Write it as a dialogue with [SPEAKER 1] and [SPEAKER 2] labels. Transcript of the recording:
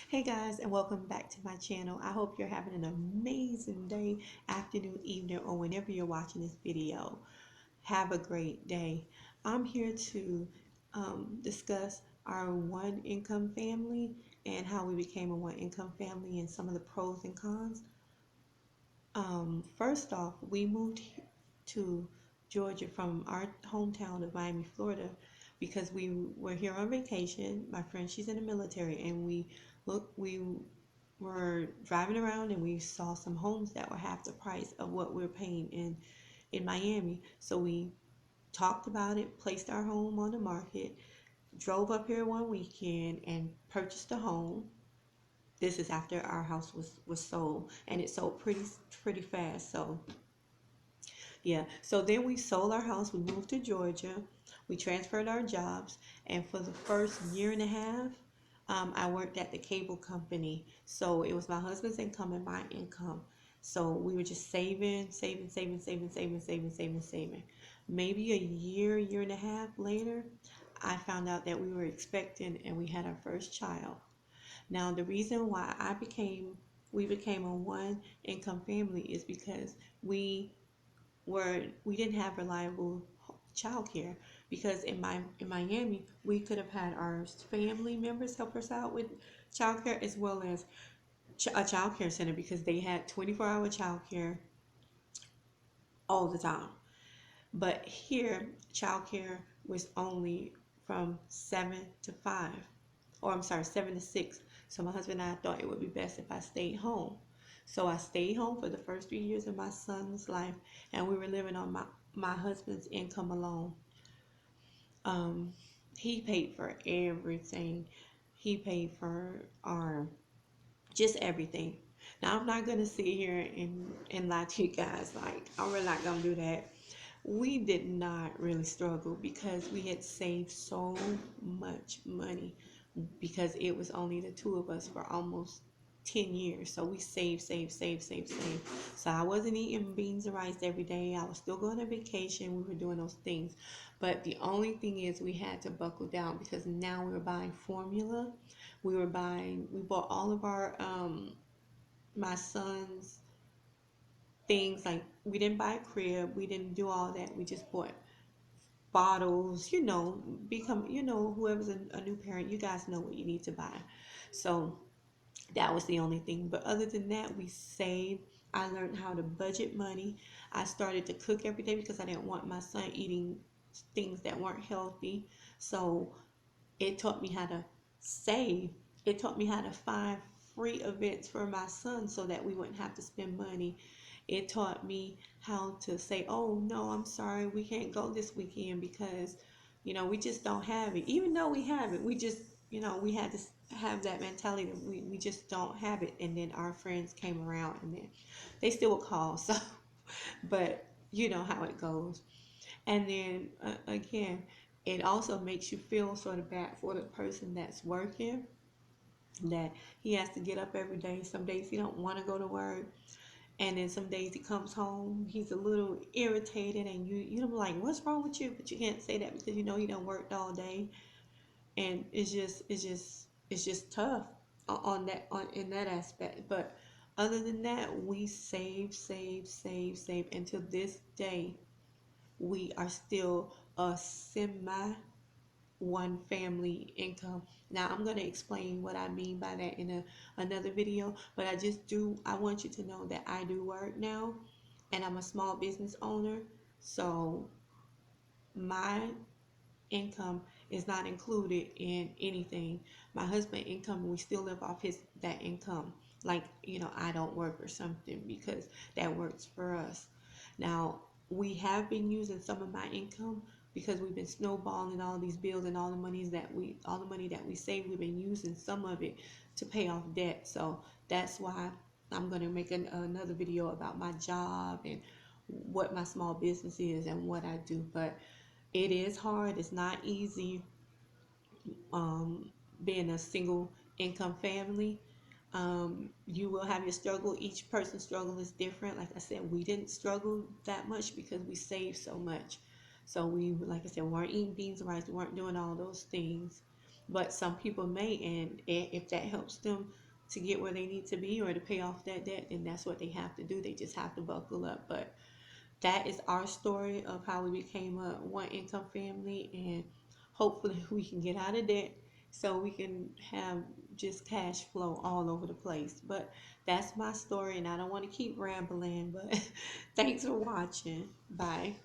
[SPEAKER 1] Hey guys, and welcome back to my channel. I hope you're having an amazing day, afternoon, evening, or whenever you're watching this video. Have a great day. I'm here to discuss our one income family and how we became a one income family and some of the pros and cons. First off, we moved to Georgia from our hometown of Miami, Florida, because we were here on vacation. My friend, she's in the military, and we were driving around and we saw some homes that were half the price of what we're paying in Miami. So we talked about it, placed our home on the market, drove up here one weekend, and purchased a home. This is after our house was sold, and it sold pretty fast. So yeah, so then we sold our house, we moved to Georgia, we transferred our jobs, and for the first year and a half, I worked at the cable company. So it was my husband's income and my income. So we were just saving. Maybe a year and a half later, I found out that we were expecting and we had our first child. Now, the reason why we became a one income family is because we didn't have reliable childcare, because in Miami we could have had our family members help us out with childcare, as well as a childcare center, because they had 24-hour childcare all the time. But here, childcare was only from 7 to 5, or I'm sorry, 7 to 6. So my husband and I thought it would be best if I stayed home. So I stayed home for the first 3 years of my son's life, and we were living on my husband's income alone. Um, he paid for everything. He paid for our just everything. Now I'm not gonna sit here and lie to you guys. Like, I'm really not gonna do that. We did not really struggle because we had saved so much money, because it was only the two of us for almost 10 years. So we saved. So I wasn't eating beans and rice every day. I was still going on vacation. We were doing those things. But the only thing is, we had to buckle down, because now we were buying formula. We bought all of our, my son's things. Like, we didn't buy a crib. We didn't do all that. We just bought bottles, whoever's a new parent, you guys know what you need to buy. So that was the only thing. But other than that, we saved. I learned how to budget money. I started to cook every day because I didn't want my son eating things that weren't healthy. So it taught me how to save. It taught me how to find free events for my son so that we wouldn't have to spend money. It taught me how to say, oh no, I'm sorry, we can't go this weekend because, we just don't have it. Even though we have it, we just, we had to have that mentality that we just don't have it. And then our friends came around, and then they still would call. So, but you know how it goes. And then again, it also makes you feel sort of bad for the person that's working, that he has to get up every day. Some days he don't want to go to work, and then some days he comes home, he's a little irritated, and you know, like, what's wrong with you? But you can't say that because he done worked all day, and it's just tough on in that aspect. But other than that, we save until this day. We are still a semi one family income. Now I'm going to explain what I mean by that in another video, but I want you to know that I do work now, and I'm a small business owner. So my income is not included in anything. My husband's income, we still live off his that income. Like, I don't work or something, because that works for us. Now, we have been using some of my income, because we've been snowballing all these bills, and all the money that we save, we've been using some of it to pay off debt. So that's why I'm going to make another video about my job and what my small business is and what I do. But it is hard. It's not easy, being a single income family. You will have your struggle. Each person's struggle is different. Like I said, we didn't struggle that much because we saved so much. So we, like I said, weren't eating beans and rice. We weren't doing all those things. but some people may, and if that helps them to get where they need to be or to pay off that debt, then that's what they have to do. They just have to buckle up. But that is our story of how we became a one income family, and hopefully we can get out of debt so we can have just cash flow all over the place. But that's my story, and I don't want to keep rambling, but thanks for watching. Bye.